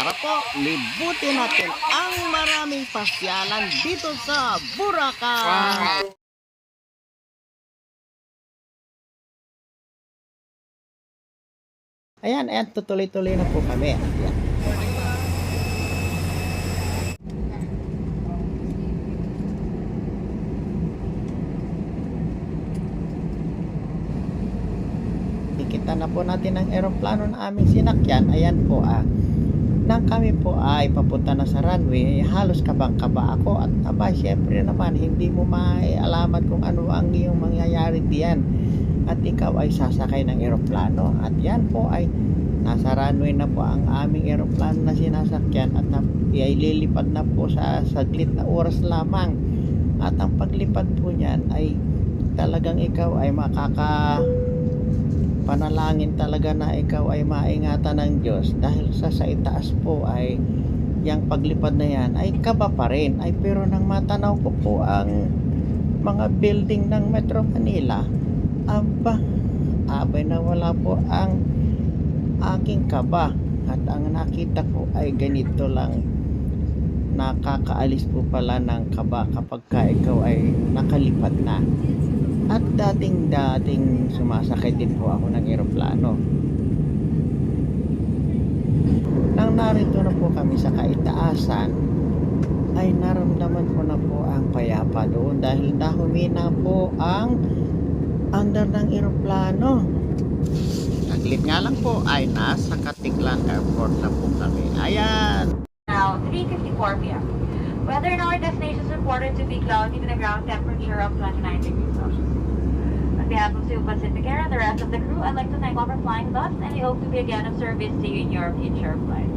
Tara po, libutin natin ang maraming pasyalan dito sa Boracay. Ayan, tutuloy-tuloy na po kami. Ayan. Kita na po natin ang eroplano na aming sinakyan. Ayan po nang kami po ay papunta na sa runway, halos kabang-kaba ako at syempre naman hindi mo maialaman kung ano ang iyong mangyayari diyan at ikaw ay sasakay ng eroplano at yan po ay nasa runway na po ang aming eroplano na sinasakyan at ay lilipad na po sa saglit na oras lamang at ang paglipad po niyan ay talagang ikaw ay panalangin talaga na ikaw ay maingatan ng Diyos dahil sa itaas po ay yung paglipad na yan ay kaba pa rin pero nang matanaw ko po ang mga building ng Metro Manila abay na wala po ang aking kaba at ang nakita ko ay ganito lang, nakakaalis po pala ng kaba kapag ikaw ay nakalipad na. At dating sumasakay din po ako ng eroplano. Nang narito na po kami sa kaitaasan, ay naramdaman ko na po ang payapa doon dahil humina po ang andar ng eroplano. Saglit nga lang po ay nasa Katiklan Airport na po kami. Ayan! Now, 3:54 p.m. Weather in our destination is reported to be cloudy with a ground temperature of 29 degrees Celsius. On behalf of Cebu Pacific Air and the rest of the crew, I'd like to thank all for flying with us and we hope to be again of service to you in your future flights.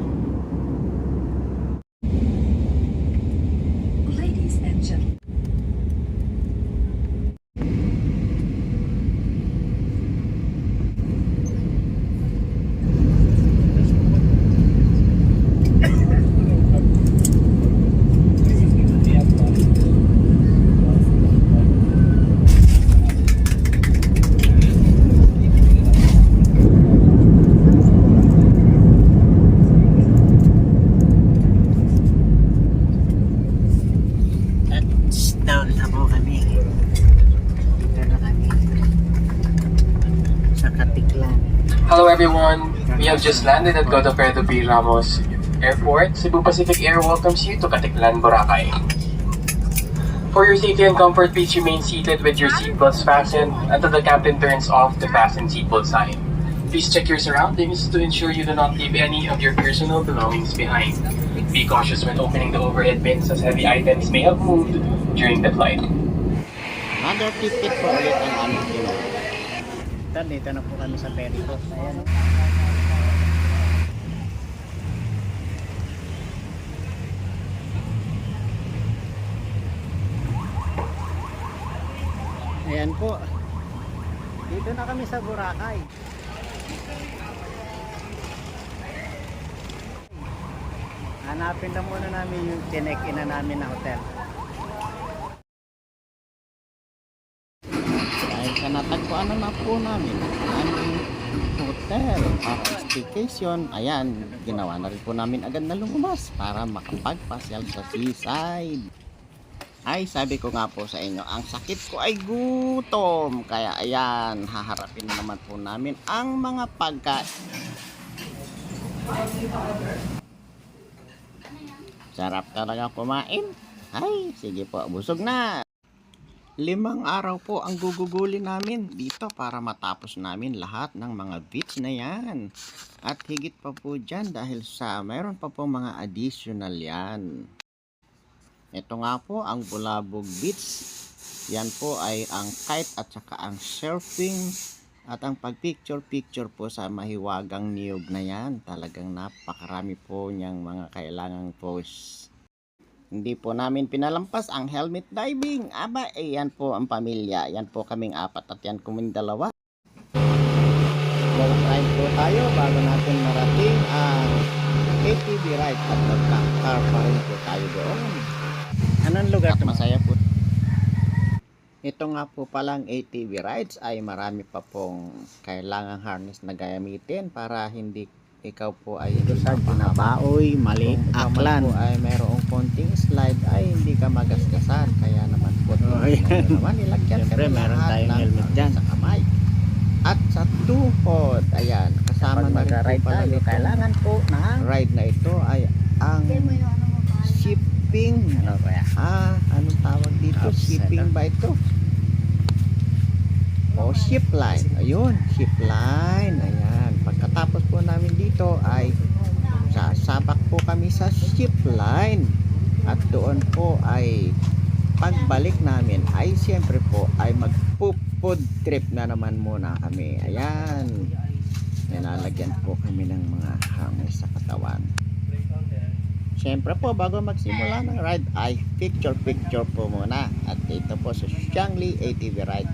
Ladies and gentlemen. Down na po kami. Dito na kami sa Katiklan. Hello everyone, we have just landed at Godofredo P. Ramos Airport. Cebu Pacific Air welcomes you to Katiklan, Boracay. For your safety and comfort, please remain seated with your seatbelts fastened until the captain turns off the fasten seatbelt sign. Please check your surroundings to ensure you do not leave any of your personal belongings behind. Be cautious when opening the overhead bins as heavy items may have moved during the flight. Under ticket po ulit ang aming ginawa. Dito na po kami sa ferry boat. Ayan. Ayan po. Dito na kami sa Boracay. Hanapin lang muna namin yung check-in na namin na hotel. Dahil sa natagpuan na po namin ang hotel para staycation, ayan, ginawa na rin po namin agad na lumabas para makapagpasyal sa seaside. Ay, sabi ko nga po sa inyo, ang sakit ko ay gutom. Kaya ayan, haharapin naman po namin ang mga pagkain. Sarap talaga kumain. Ay, sige po, busog na. 5 araw po ang gugugulin namin dito para matapos namin lahat ng mga beach na yan. At higit pa po dyan dahil mayroon pa po mga additional yan. Ito nga po ang Bulabog Beach. Yan po ay ang kite at saka ang surfing. At ang pag-picture-picture po sa mahiwagang niyog na yan, talagang napakarami po niyang mga kailangang pose. Hindi po namin pinalampas ang helmet diving. Aba, yan po ang pamilya. Yan po kaming 4 at yan kaming 2. Long ride po tayo bago natin marating ang ATV ride at nagkakar pa rin po tayo doon. Anong lugar? At masaya po. Ito nga po palang ATV rides ay marami pa pong kailangang harness na gamitin para hindi ikaw po ay hindi Sa mapahaba. Ginabaoy, Maliit, Kung ikaw man Aklan. po ay mayroong konting slide ay hindi ka magasgasan. Kaya naman po Oh, yan. naman ilagyan Siyempre, kami meron lahat tayong ng helmet dyan. sa kamay. At sa tuhod, ayan, kasama Pag na rin mag-ride po pala tayo, nitong kailangan po ng ride na ito ay ang shipping. ano kaya? Anong tawag dito? Upside Shipping down. ba ito? O ship line. Ayun, ship line. Ayan. Pagkatapos po namin dito ay sasabak po kami sa ship line. At doon po ay pagbalik namin ay siyempre po ay magpo-food trip na naman muna kami. Ayan. Nilalagyan po kami ng mga hangin sa katawan. Siyempre po, bago magsimula ng ride ay picture po muna. At dito po sa Xiangli ATV Ride,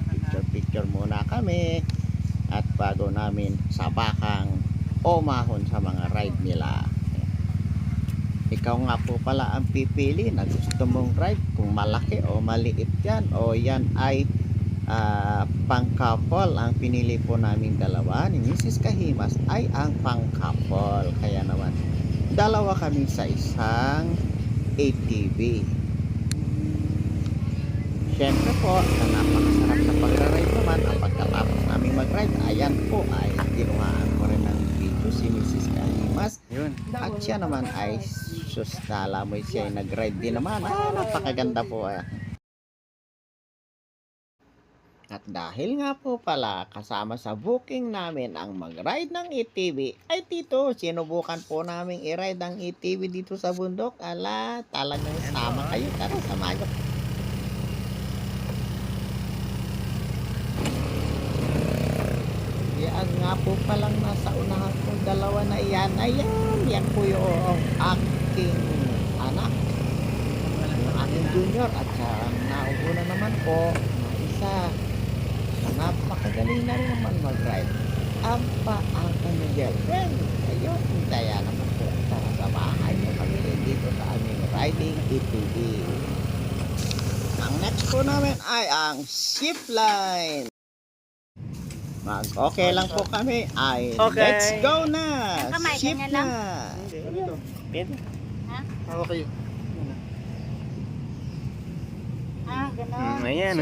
picture muna kami. At bago namin sabakang umahon sa mga ride nila. Ikaw nga po pala ang pipili na gusto mong ride, kung malaki o maliit yan, o yan ay pang-couple. Ang pinili po namin dalawa ni Mrs. Kahimas ay ang pang-couple. Kaya naman dalawa kami sa isang ATV. Siyempre po, na napakasarap na pagra-ride naman. Ang pagkatapos namin mag-ride, ayan po ay kinuhaan ko rin ng video si Mrs. Kahimas. Yun. At siya naman ay sustala mo, siya ay nag-ride din naman. Napakaganda po. At dahil nga po pala kasama sa booking namin ang mag-ride ng ATV, ay dito sinubukan po namin i-ride ang ATV dito sa bundok. Ala, talagang sama kayo. Tara, samahan nyo. Yan nga po palang nasa unahan kong dalawa na iyan. Ayan, yan po yung aking anak. Yung aking junior. At ang nauna naman po, na isa. Napakagaling na rin naman mag-ride. Ang kanyang girlfriend. Ayun, kaya naman po. Tara, samahan nyo kami dito sa aming riding ATV. Ang next po namin ay ang ship line. Okay lang po kami. Ay, Okay. let's go na. Kamay, Ship ganyan na. Ganito. Pwede. Ha? Hawak kayo. Ganon. Ayan.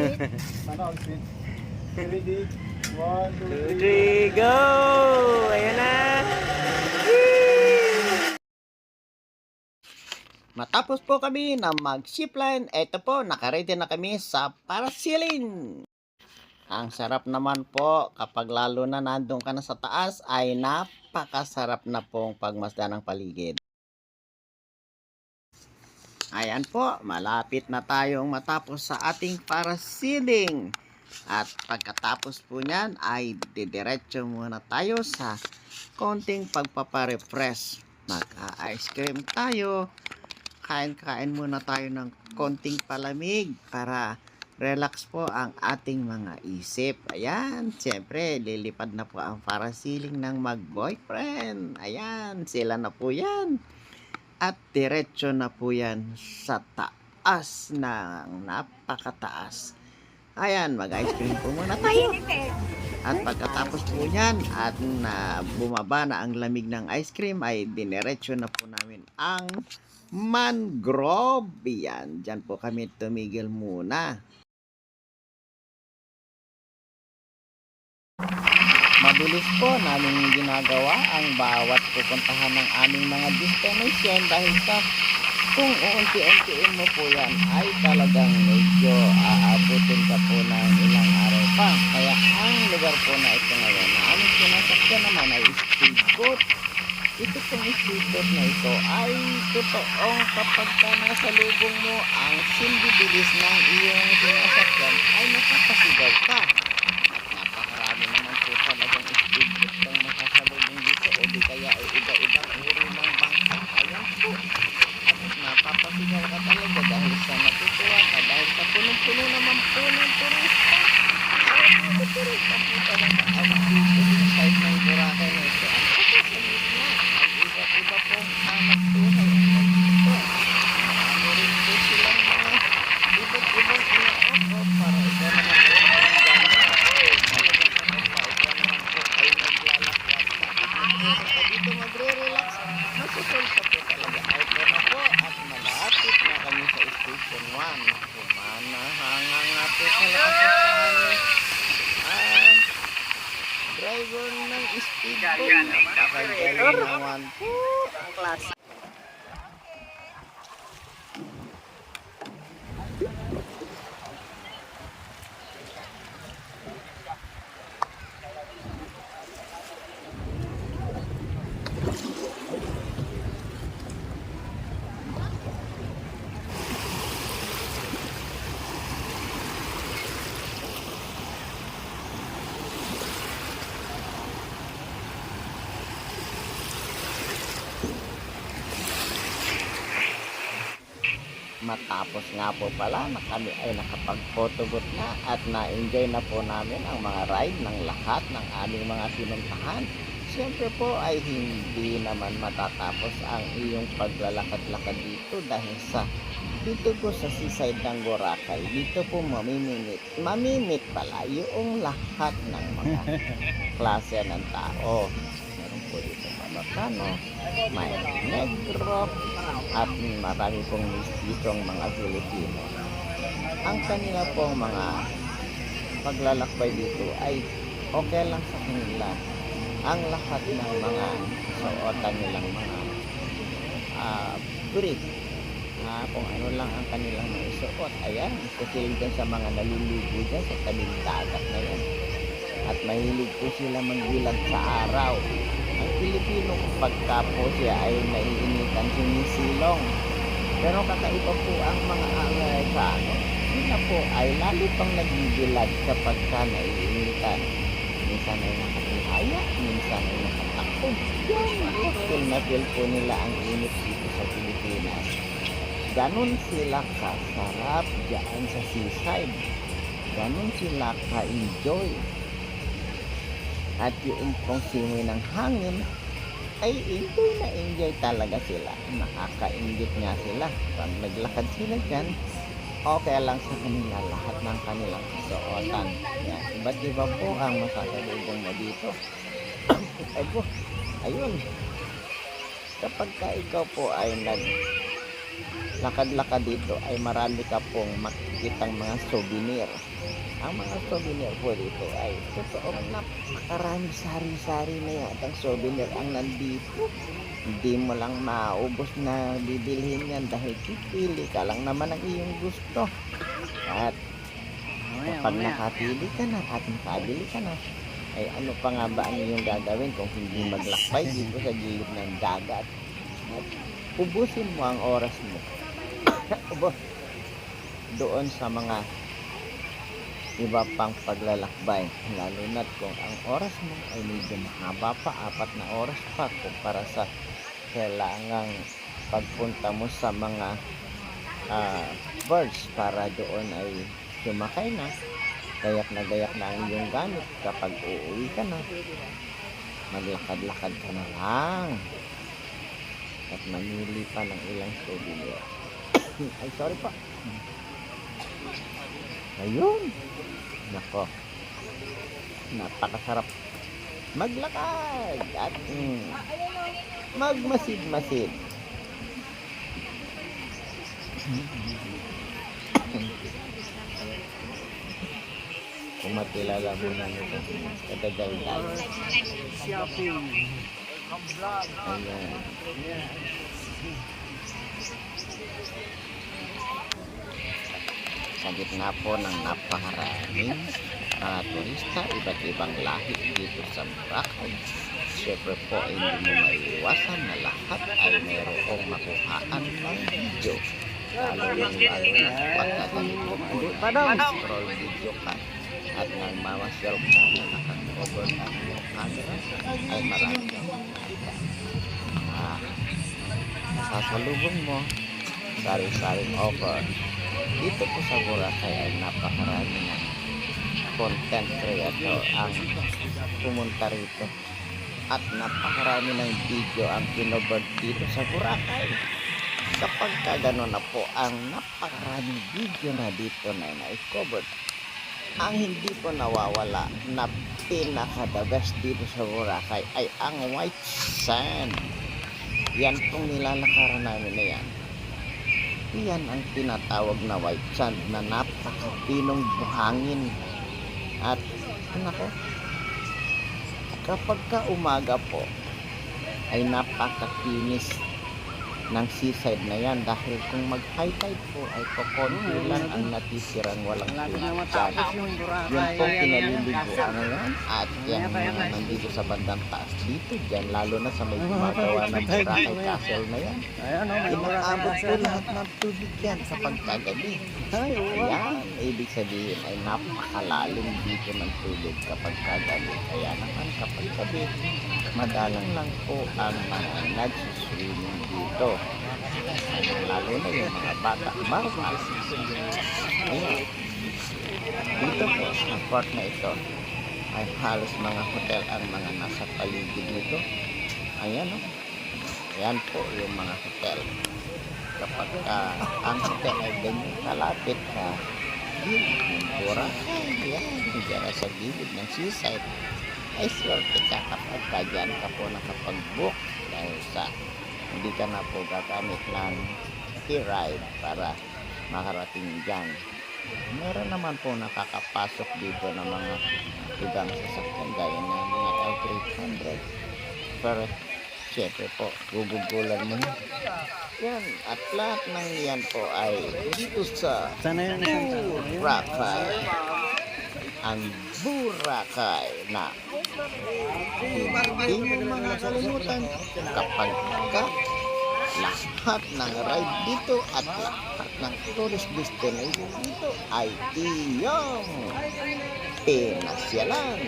Ano, ready? 1, 2, 3, go! Ayan na! Matapos po kami na mag-ship line, eto po, nakaready na kami sa parasailing. Ang sarap naman po kapag lalo na nandun ka na sa taas ay napakasarap na pong pagmasdan ng paligid. Ayan po, malapit na tayong matapos sa ating parasailing. At pagkatapos po niyan ay didiretso muna tayo sa konting pagpaparefresh. Mag-ice cream tayo. Kain-kain muna tayo ng konting palamig para relax po ang ating mga isip. Ayan, siyempre, lilipad na po ang parasailing ng mag-boyfriend. Ayan, sila na po yan. At diretso na po yan sa taas ng napakataas. Ayan, mag-ice cream po muna tayo. At pagkatapos po yan, at bumaba na ang lamig ng ice cream, ay dinerecho na po namin ang mangrove. Yan, dyan po kami tumigil muna. Mabilis po namin ginagawa ang bawat pupuntahan ng aming mga destination dahil sa kung uunti-untiin mo po yan ay talagang medyo aabutin ka po ng ilang araw pa. Kaya ang lugar po na ito ngayon na aming sinasakyan naman ay speedboat. Ito pong speedboat na ito ay totoong kapag ka nasa lubong mo ang sindibilis ng iyong sinasakyan ay makapasigaw ka. Napakarami naman po talagang speedboat kang makasalubong dito o di kaya ay iba-ibang uri ng bangka. Ayan po. Napapasigaw ka talaga dahil sa natutuwa ka dahil sa punong-puno naman po ng turista. Kaya mga turista po talaga ang dito sa side ng Boracay na ito. At ako sa gitna ay iba-iba pong anak buhay ang nandito. Marami rin po silang mga iba't ibang ina-offer para ikaw naman po ang ganda. sa po talaga ay po na po at malapit na kami sa Station 1. Kumanahanga nga po pala ako sa aming driver ng speedboat. Nakagaling naman po. Ang klase. Matapos nga po pala na kami ay nakapag-photobooth na at na-enjoy na po namin ang mga ride ng lahat ng aming mga sinuntahan. Siyempre po ay hindi naman matatapos ang iyong paglalakad-lakad dito dahil sa dito po sa seaside ng Boracay. Dito po mamimit pala yung lahat ng mga klase ng tao. Meron po dito Mabacano, may Negro, at marami pong mistitong mga Pilipino. Ang kanila pong mga paglalakbay dito ay okay lang sa kanila. Ang lahat ng mga suotan nilang mga brief kung ano lang ang kanilang mga suot. Ayan, kasi dyan sa mga naliligo dyan sa tabing dagat na yan. At mahilig po sila magbilag sa araw. Ang Pilipino pagka po siya ay naiinitan sinisilong. Pero kakaiba po ang mga Amerikano. Sila po ay lalo pang nagbibilag kapag ka naiinitan. Minsan ay nakatihaya, minsan ay nakatakbo. Feel na feel po nila ang init dito sa Pilipinas. Ganon sila kasarap dyan sa seaside. Ganon sila ka-enjoy. At yung pong simoy ng hangin ay enjoy talaga sila. Nakaka-inggit nga sila. Pag naglakad sila dyan, okay lang sa kanila lahat ng kanilang suotan. Yan. Iba't iba po ang masasalubong mo dito. Ay po, ayun. Kapag ka ikaw po ay naglakad-lakad dito, ay marami ka pong makikitang mga souvenir. Ang mga souvenir po dito ay totoo napakarami sari-sari na yatang souvenir ang nandito. Hindi mo lang maubos na bibilhin yan dahil pipili ka lang naman ang iyong gusto. At kapag nakapili ka na at nakabili ka na, ay ano pa nga ba ang iyong gagawin kung hindi maglakbay dito sa gilid ng dagat? At ubusin mo ang oras mo doon sa mga iba pang paglalakbay, lalo na kung ang oras mo ay medyo mahaba pa, 4 na oras pa kumpara sa kailangang pagpunta mo sa mga birds para doon ay sumakay na, gayak na ang iyong gamit. Kapag uuwi ka na, maglakad-lakad ka na lang at mamili pa ng ilang souvenir. Ay sorry pa. Ayun. Nako, napakasarap maglakad at magmasid-masid. Kung makilala mo na nito, kadagal-dagal. Ayan. Sa gitna po ng napakaraming turista, iba't ibang lahi dito sa Boracay. Siyempre po ay hindi mo maiiwasan na lahat ay mayroong makuhaan ng video. Lalo na pagkaganito scroll video ka at nagmamasyal ka na nakakover na yung camera ay marami kang makikita. Sasalubong mo sari-saring offer. Dito po sa Boracay ay napakarami ng content creator ang pumunta rito at napakarami ng video ang pinobird dito sa Boracay. Kapag kagano na po ang napakaraming video na dito na na-covered, ang hindi po nawawala na pinaka the best dito sa Boracay ay ang white sand. Yan pong nilalakaran namin na yan. Yan ang tinatawag na white sand na napakapinong buhangin. At nako, kapag ka umaga po ay napakakinis ng seaside na yan dahil kung mag-high tide po ay kukonti lang ang natisirang walang tubig dyan. Yan po pinaliliguan na yan at yan mga nandito sa bandang taas dito dyan lalo na sa may gumagawa ng Boracay Castle na yan. Inaabot po lahat ng tubig yan sa pagkagabi. Yan, ibig sabihin ay napakalalim dito ng tubig kapag kagabi. Kaya naman kapag gabi, madalang lang po ang mga nagsuswimming dito. Lalo na yung mga bata, marmal. Ayan. Dito po, sa port na ito, ay halos mga hotel ang mga nasa paligid nito. Ayan o. Ayan po yung mga hotel. Kapag ang hotel ay ganyan kalapit sa gilid ng Boracay, yan, sa gilid ng seaside, ay swerte ka kapag ka dyan ka po nakapag-book dahil sa hindi ka na po gagamit ng ride para makarating dyan. Meron naman po nakakapasok dito ng mga ibang sasakyan gaya ng mga L300 pero syempre po gugugulan mo yan at lahat ng yan po ay dito sa Boracay. Ang Boracay na hindi mo makakalimutan kapag ka lahat ng ride dito at lahat ng tourist destination dito ay iyong pinasyalan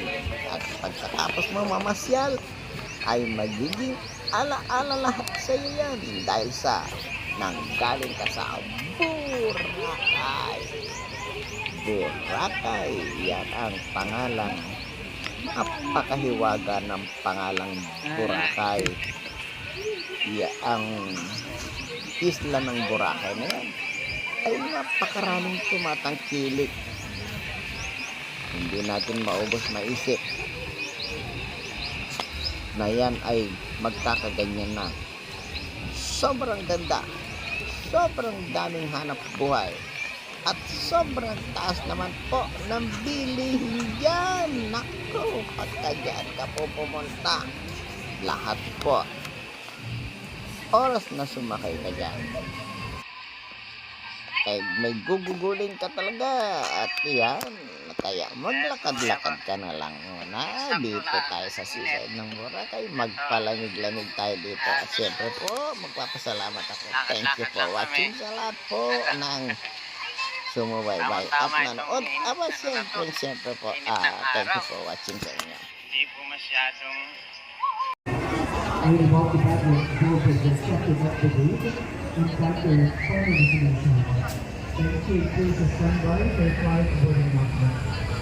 at pagkatapos mo mamasyal ay magiging ala-ala lahat sa iyo yan dahil sa nanggaling ka sa Boracay. Boracay, yan ang pangalang napakahiwaga ng pangalang Boracay. Yan ang isla ng Boracay na yan ay napakaraming tumatangkilik. Hindi natin maubos maisip na yan ay magkakaganyan na. Sobrang ganda, sobrang daming hanap buhay. At sobrang taas naman po ng bilihin dyan. Naku, pagka dyan ka po pumunta, lahat po, oras na sumakay ka dyan, ay may gugugulin ka talaga. At yan, kaya maglakad-lakad ka na lang muna dito tayo sa seaside ng Boracay. Magpalamig-lamig tayo dito. At syempre po, magpapasalamat ako. Thank you for watching sa lahat po ng sumubaybay at nanood. Aba, siyempre po, thank you for watching sa inyo. Hindi po masyadong I will walk the backwards towards the second of the gate and after following the connection. Thank you, please stand by for flight boarding announcement.